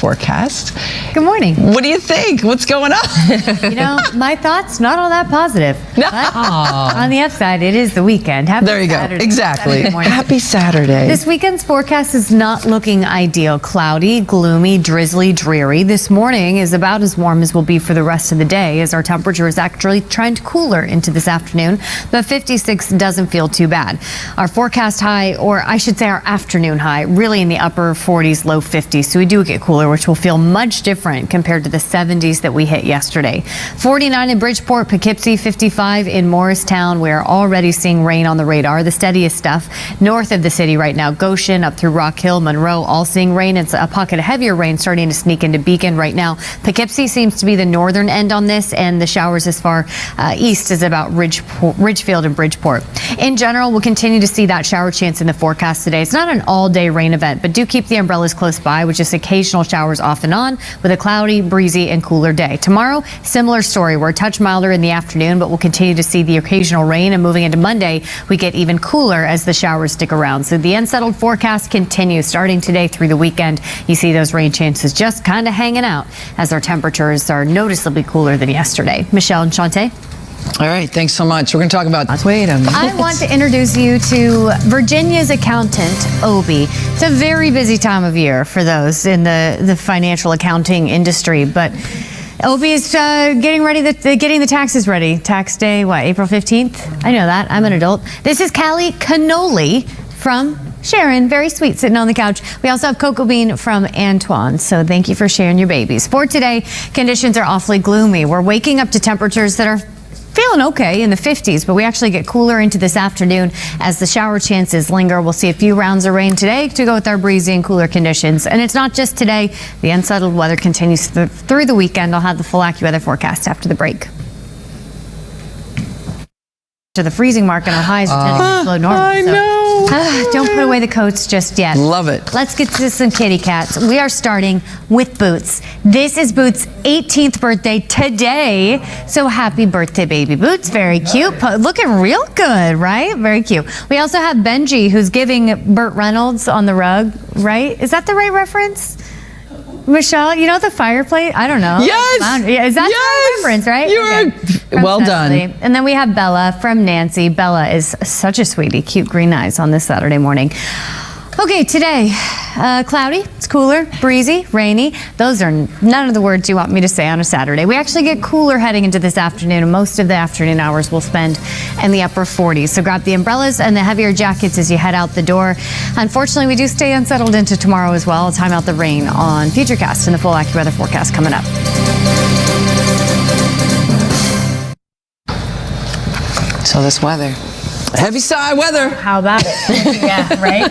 Forecast. Good morning. What do you think? What's going on? You know, my thoughts, not all that positive. But on the upside, it is the weekend. Happy There you Saturday. go. Exactly. Saturday morning. Happy Saturday. This weekend's forecast is not looking ideal. Cloudy, gloomy, drizzly, dreary. This morning is about as warm as we'll be for the rest of the day, as our temperature is actually trend cooler into this afternoon. But 56 doesn't feel too bad. Our forecast high, or I should say our afternoon high, really in the upper 40s, low 50s. So we do get cooler, which will feel much different compared to the 70s that we hit yesterday. 49 in Bridgeport, Poughkeepsie, 55 in Morristown. We're already seeing rain on the radar, the steadiest stuff north of the city right now. Goshen up through Rock Hill, Monroe, all seeing rain. It's a pocket of heavier rain starting to sneak into Beacon right now. Poughkeepsie seems to be the northern end on this, and the showers as far east as about Ridgefield and Bridgeport. In general, we'll continue to see that shower chance in the forecast today. It's not an all-day rain event, but do keep the umbrellas close by, with just occasional showers off and on, with a cloudy, breezy, and cooler day. Tomorrow, similar story. We're a touch milder in the afternoon, but we'll continue to see the occasional rain, and moving into Monday, we get even cooler as the showers stick around. So the unsettled forecast continues starting today through the weekend. You see those rain chances just kind of hanging out as our temperatures are noticeably cooler than yesterday. Michelle and Shantae. All right, thanks so much. We're going to talk about... Wait a minute. I want to introduce you to Virginia's accountant, Obi. It's a very busy time of year for those in the financial accounting industry, but Obi is getting the taxes ready. Tax day, what, April 15th? I know that. I'm an adult. This is Callie Cannoli from Sharon, very sweet, sitting on the couch. We also have Cocoa Bean from Antoine, so thank you for sharing your babies. For today, conditions are awfully gloomy. We're waking up to temperatures that are feeling okay in the 50s, but we actually get cooler into this afternoon as the shower chances linger. We'll see a few rounds of rain today to go with our breezy and cooler conditions. And it's not just today. The unsettled weather continues through the weekend. I'll have the full AccuWeather forecast after the break. To the freezing mark, and our highs are tending to below normal. I know. Don't put away the coats just yet. Love it. Let's get to some kitty cats. We are starting with Boots. This is Boots' 18th birthday today. So happy birthday, baby Boots. Very cute. Looking real good, right? Very cute. We also have Benji, who's giving Burt Reynolds on the rug, right? Is that the right reference? Michelle, you know the fireplace? I don't know. Yes. Is that the right reference, right? You are well done. And then we have Bella from Nancy. Bella is such a sweetie. Cute green eyes on this Saturday morning. Okay, today, cloudy, it's cooler, breezy, rainy. Those are none of the words you want me to say on a Saturday. We actually get cooler heading into this afternoon, and most of the afternoon hours we'll spend in the upper 40s. So grab the umbrellas and the heavier jackets as you head out the door. Unfortunately, we do stay unsettled into tomorrow as well. I'll time out the rain on Futurecast and the full AccuWeather forecast coming up. So this weather. Heavy sigh weather. How about it? Yeah, right?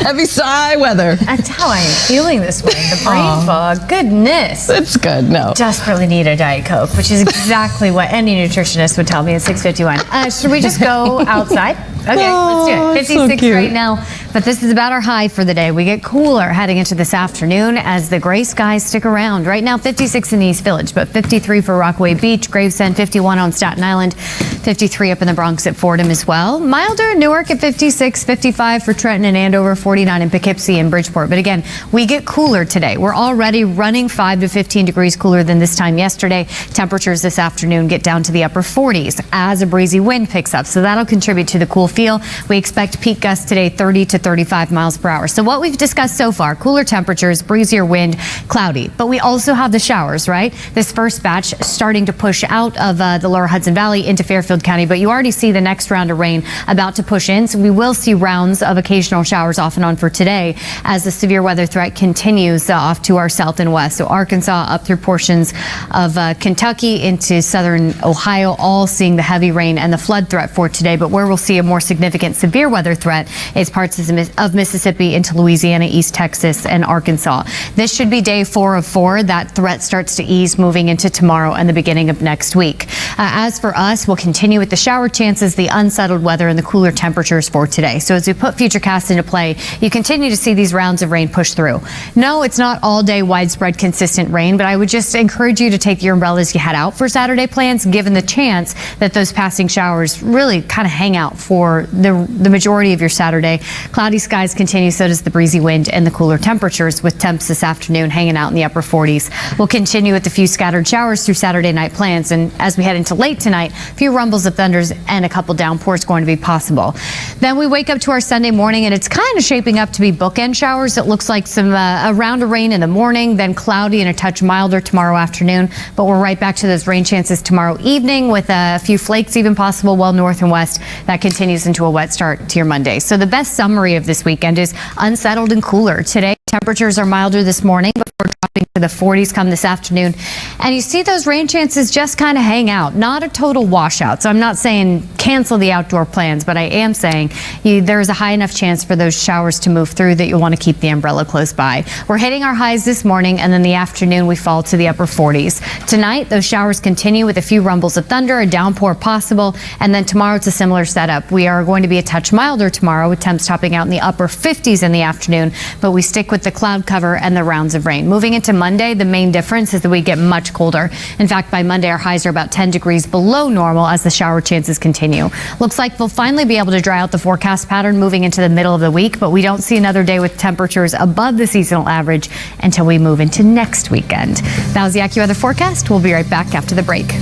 Heavy sigh weather. That's how I am feeling this way. The brain fog. Goodness. It's good. No. Desperately need a Diet Coke, which is exactly what any nutritionist would tell me at 6:51. Should we just go outside? Okay, let's do it. 56 so right now, but this is about our high for the day. We get cooler heading into this afternoon as the gray skies stick around. Right now, 56 in the East Village, but 53 for Rockaway Beach, Gravesend, 51 on Staten Island, 53 up in the Bronx at Fordham as well. Milder in Newark at 56, 55 for Trenton and Andover, 49 in Poughkeepsie and Bridgeport. But again, we get cooler today. We're already running 5 to 15 degrees cooler than this time yesterday. Temperatures this afternoon get down to the upper 40s as a breezy wind picks up. So that'll contribute to the cool feel. We expect peak gusts today 30 to 35 miles per hour. So what we've discussed so far, cooler temperatures, breezier wind, cloudy. But we also have the showers, right? This first batch starting to push out of the lower Hudson Valley into Fairfield County. But you already see the next round of rain about to push in. So we will see rounds of occasional showers off and on for today as the severe weather threat continues off to our south and west. So Arkansas up through portions of Kentucky into southern Ohio, all seeing the heavy rain and the flood threat for today. But where we'll see a more significant severe weather threat is parts of Mississippi into Louisiana, East Texas, and Arkansas. This should be day 4 of 4. That threat starts to ease moving into tomorrow and the beginning of next week. As for us, we'll continue with the shower chances, the unsettled weather, and the cooler temperatures for today. So as we put Futurecast into play, you continue to see these rounds of rain push through. No, it's not all day widespread consistent rain, but I would just encourage you to take your umbrellas as you head out for Saturday plans, given the chance that those passing showers really kind of hang out for the majority of your Saturday. Cloudy cloudy skies continue, so does the breezy wind and the cooler temperatures, with temps this afternoon hanging out in the upper 40s. We'll continue with a few scattered showers through Saturday night plans, and as we head into late tonight, a few rumbles of thunders and a couple downpours going to be possible. Then we wake up to our Sunday morning, and it's kind of shaping up to be bookend showers. It looks like a round of rain in the morning, then cloudy and a touch milder tomorrow afternoon, but we're right back to those rain chances tomorrow evening, with a few flakes even possible well north and west. That continues into a wet start to your Monday. So the best summary of this weekend is unsettled and cooler. Today, temperatures are milder this morning before dropping to the 40s come this afternoon. And you see those rain chances just kind of hang out, not a total washout. So I'm not saying cancel the outdoor plans, but I am saying there's a high enough chance for those showers to move through that you'll want to keep the umbrella close by. We're hitting our highs this morning, and then the afternoon we fall to the upper 40s. Tonight, those showers continue with a few rumbles of thunder, a downpour possible, and then tomorrow it's a similar setup. We are going to be a touch milder tomorrow, with temps topping out in the upper 50s in the afternoon, but we stick with the cloud cover and the rounds of rain. Moving into Monday, the main difference is that we get much colder. In fact, by Monday, our highs are about 10 degrees below normal as the shower chances continue. Looks like we'll finally be able to dry out the forecast pattern moving into the middle of the week, but we don't see another day with temperatures above the seasonal average until we move into next weekend. That was the AccuWeather forecast. We'll be right back after the break.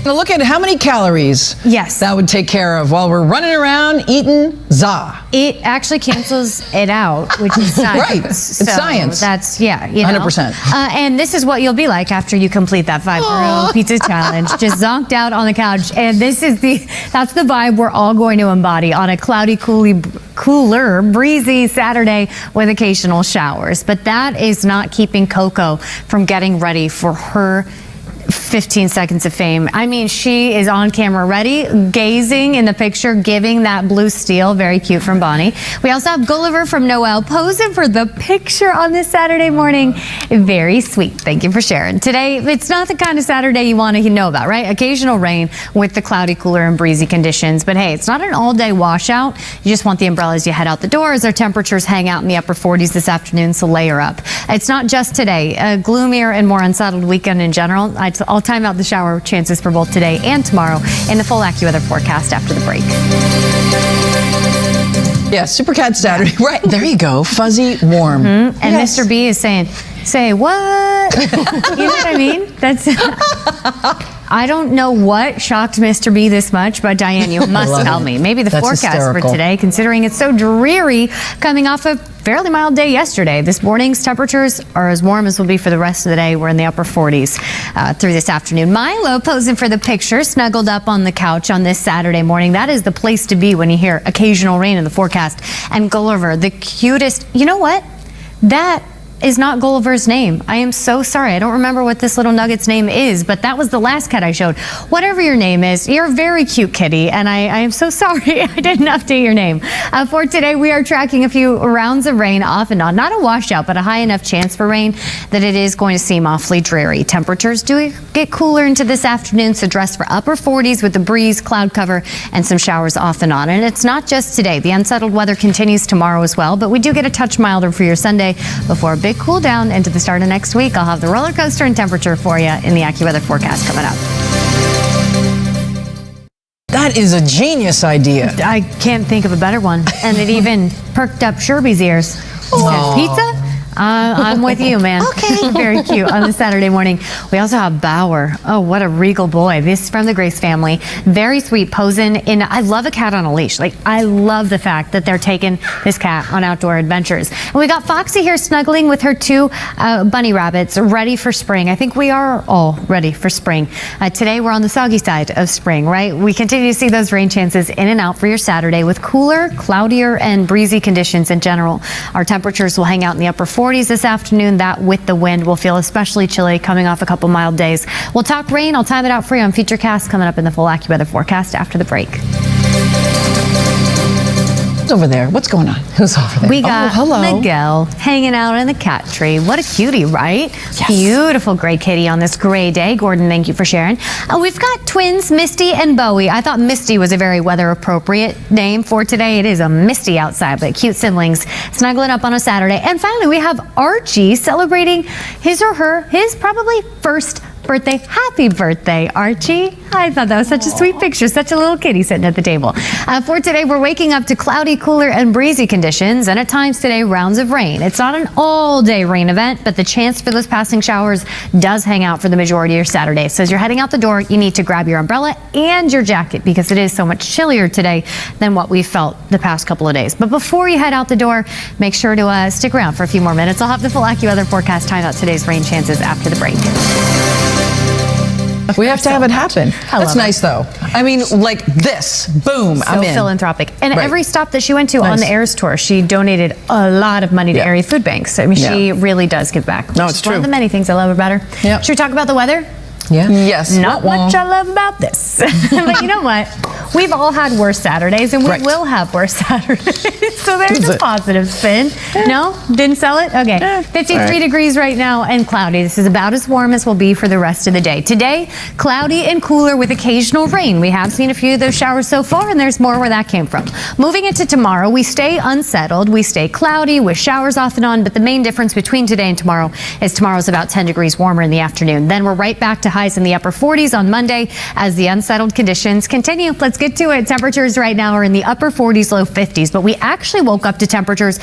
Now look at how many calories that would take care of while we're running around eating za. It actually cancels it out, which is science. Right, it's science. That's, yeah, you know. 100%. And this is what you'll be like after you complete that 5-borough pizza challenge. Just zonked out on the couch. And that's the vibe we're all going to embody on a cloudy, cooler, breezy Saturday with occasional showers. But that is not keeping Coco from getting ready for her 15 seconds of fame. I mean, she is on camera ready, gazing in the picture, giving that blue steel. Very cute from Bonnie. We also have Gulliver from Noel posing for the picture on this Saturday morning. Very sweet. Thank you for sharing. Today, it's not the kind of Saturday you want to know about, right? Occasional rain with the cloudy, cooler, and breezy conditions. But hey, it's not an all-day washout. You just want the umbrella as you head out the door, as our temperatures hang out in the upper 40s this afternoon, so layer up. It's not just today. A gloomier and more unsettled weekend in general. I'll time out the shower chances for both today and tomorrow in the full AccuWeather forecast after the break. Yeah, Supercat Saturday. Right, there you go. Fuzzy, warm. And Mr. B is saying, say what? You know what I mean? That's... I don't know what shocked Mr. B this much, but Diane, you must tell me. Maybe the forecast hysterical for today, considering it's so dreary, coming off a fairly mild day yesterday. This morning's temperatures are as warm as will be for the rest of the day. We're in the upper 40s through this afternoon. Milo posing for the picture, snuggled up on the couch on this Saturday morning. That is the place to be when you hear occasional rain in the forecast. And Gulliver, the cutest. You know what? That is not Gulliver's name. I am so sorry. I don't remember what this little nugget's name is, but that was the last cat I showed. Whatever your name is, you're a very cute kitty, and I am so sorry I didn't update your name. For today, we are tracking a few rounds of rain off and on. Not a washout, but a high enough chance for rain that it is going to seem awfully dreary. Temperatures do get cooler into this afternoon, so dress for upper 40s with the breeze, cloud cover, and some showers off and on. And it's not just today. The unsettled weather continues tomorrow as well, but we do get a touch milder for your Sunday before a big cool down into the start of next week. I'll have the roller coaster and temperature for you in the AccuWeather forecast coming up. That is a genius idea. I can't think of a better one. And it even perked up Sherby's ears. Says, pizza? I'm with you, man. Okay. Very cute on the Saturday morning. We also have Bauer. Oh, what a regal boy. This is from the Grace family. Very sweet, posing in. I love a cat on a leash. Like, I love the fact that they're taking this cat on outdoor adventures. And we got Foxy here snuggling with her two bunny rabbits, ready for spring. I think we are all ready for spring. Today, we're on the soggy side of spring, right? We continue to see those rain chances in and out for your Saturday with cooler, cloudier, and breezy conditions in general. Our temperatures will hang out in the upper 40s this afternoon. That with the wind will feel especially chilly coming off a couple mild days. We'll talk rain. I'll time it out for you on Futurecast coming up in the full AccuWeather forecast after the break. Who's over there? What's going on? Who's over there? We got hello. Miguel hanging out in the cat tree. What a cutie, right? Yes. Beautiful gray kitty on this gray day. Gordon, thank you for sharing. We've got twins, Misty and Bowie. I thought Misty was a very weather appropriate name for today. It is a misty outside, but cute siblings snuggling up on a Saturday. And finally, we have Archie celebrating his probably first birthday. Happy birthday, Archie. I thought that was such a sweet picture. Such a little kitty sitting at the table. For today, we're waking up to cloudy, cooler, and breezy conditions, and at times today, rounds of rain. It's not an all-day rain event, but the chance for those passing showers does hang out for the majority of Saturday. So as you're heading out the door, you need to grab your umbrella and your jacket because it is so much chillier today than what we felt the past couple of days. But before you head out the door, make sure to stick around for a few more minutes. I'll have the full AccuWeather forecast time out today's rain chances after the break. We have to have it happen. That's nice, though. I mean, like this. Boom, so I'm in. Philanthropic. And every stop that she went to on the Heirs Tour, she donated a lot of money to area food banks. I mean, she really does give back. No, it's true. One of the many things I love about her. Yeah. Should we talk about the weather? Yeah. Yes. Not much I love about this. But you know what? We've all had worse Saturdays, and we will have worse Saturdays. So there's a positive spin. No? Didn't sell it? Okay. 53 degrees right now and cloudy. This is about as warm as we'll be for the rest of the day. Today, cloudy and cooler with occasional rain. We have seen a few of those showers so far, and there's more where that came from. Moving into tomorrow, we stay unsettled. We stay cloudy with showers off and on, but the main difference between today and tomorrow is tomorrow's about 10 degrees warmer in the afternoon. Then we're right back to highs in the upper 40s on Monday as the unsettled conditions continue. Let's get to it. Temperatures right now are in the upper 40s, low 50s, but we actually woke up to temperatures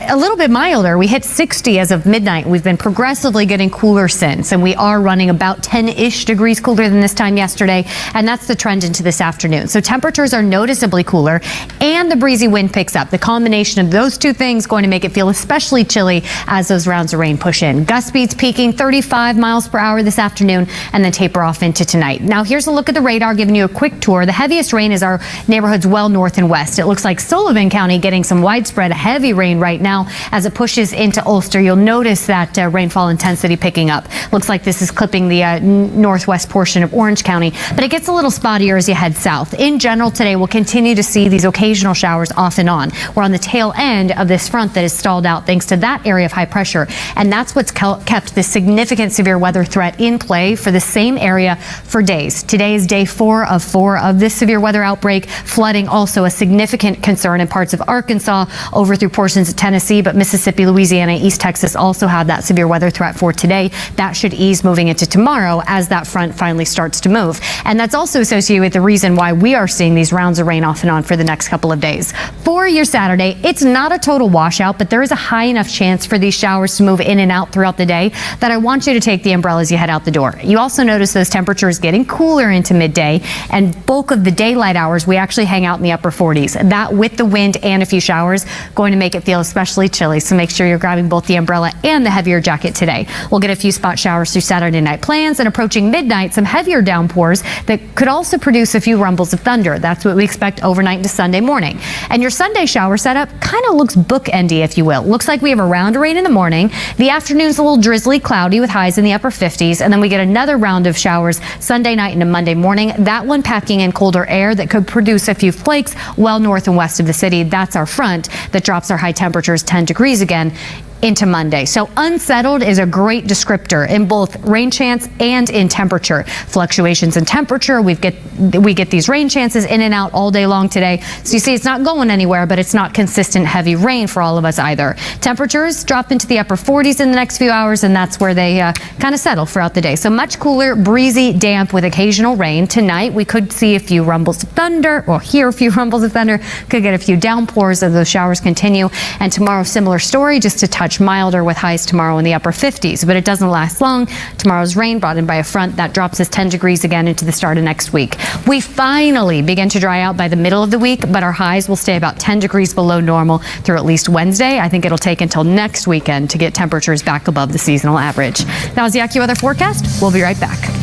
a little bit milder. We hit 60 as of midnight. We've been progressively getting cooler since, and we are running about 10-ish degrees cooler than this time yesterday, and that's the trend into this afternoon. So temperatures are noticeably cooler, and the breezy wind picks up. The combination of those two things going to make it feel especially chilly as those rounds of rain push in. Gust speeds peaking 35 miles per hour this afternoon, and then taper off into tonight. Now here's a look at the radar, giving you a quick tour. The heaviest rain is our neighborhoods well north and west. It looks like Sullivan County getting some widespread heavy rain right now as it pushes into Ulster. You'll notice that rainfall intensity picking up. Looks like this is clipping the northwest portion of Orange County, but it gets a little spottier as you head south. In general, today we'll continue to see these occasional showers off and on. We're on the tail end of this front that is stalled out thanks to that area of high pressure, and that's what's kept this significant severe weather threat in play for the same area for days. Today is day 4 of this severe weather outbreak. Flooding also a significant concern in parts of Arkansas over through portions of Tennessee, but Mississippi, Louisiana, East Texas also have that severe weather threat for today. That should ease moving into tomorrow as that front finally starts to move. And that's also associated with the reason why we are seeing these rounds of rain off and on for the next couple of days. For your Saturday, it's not a total washout, but there is a high enough chance for these showers to move in and out throughout the day that I want you to take the umbrella as you head out the door. You also notice those temperatures getting cooler into midday, and bulk of the daylight hours, we actually hang out in the upper 40s. That with the wind and a few showers, going to make it feel especially chilly, so make sure you're grabbing both the umbrella and the heavier jacket today. We'll get a few spot showers through Saturday night plans, and approaching midnight, some heavier downpours that could also produce a few rumbles of thunder. That's what we expect overnight into Sunday morning. And your Sunday shower setup kind of looks bookendy, if you will. Looks like we have a round of rain in the morning. The afternoon's a little drizzly, cloudy with highs in the upper 50s, and then we get another round of showers Sunday night into Monday morning. That one packing in colder air that could produce a few flakes well north and west of the city. That's our front that drops our high temperatures 10 degrees again into Monday. So unsettled is a great descriptor in both rain chance and in temperature. Fluctuations in temperature, we get these rain chances in and out all day long today. So you see it's not going anywhere, but it's not consistent heavy rain for all of us either. Temperatures drop into the upper 40s in the next few hours, and that's where they kind of settle throughout the day. So much cooler, breezy, damp with occasional rain. Tonight we could see a few rumbles of thunder, or hear a few rumbles of thunder. Could get a few downpours as those showers continue. And tomorrow, similar story, just a touch milder with highs tomorrow in the upper 50s, but it doesn't last long. Tomorrow's rain brought in by a front that drops us 10 degrees again into the start of next week. We finally begin to dry out by the middle of the week, but our highs will stay about 10 degrees below normal through at least Wednesday. I think it'll take until next weekend to get temperatures back above the seasonal average. That was the AccuWeather forecast. We'll be right back.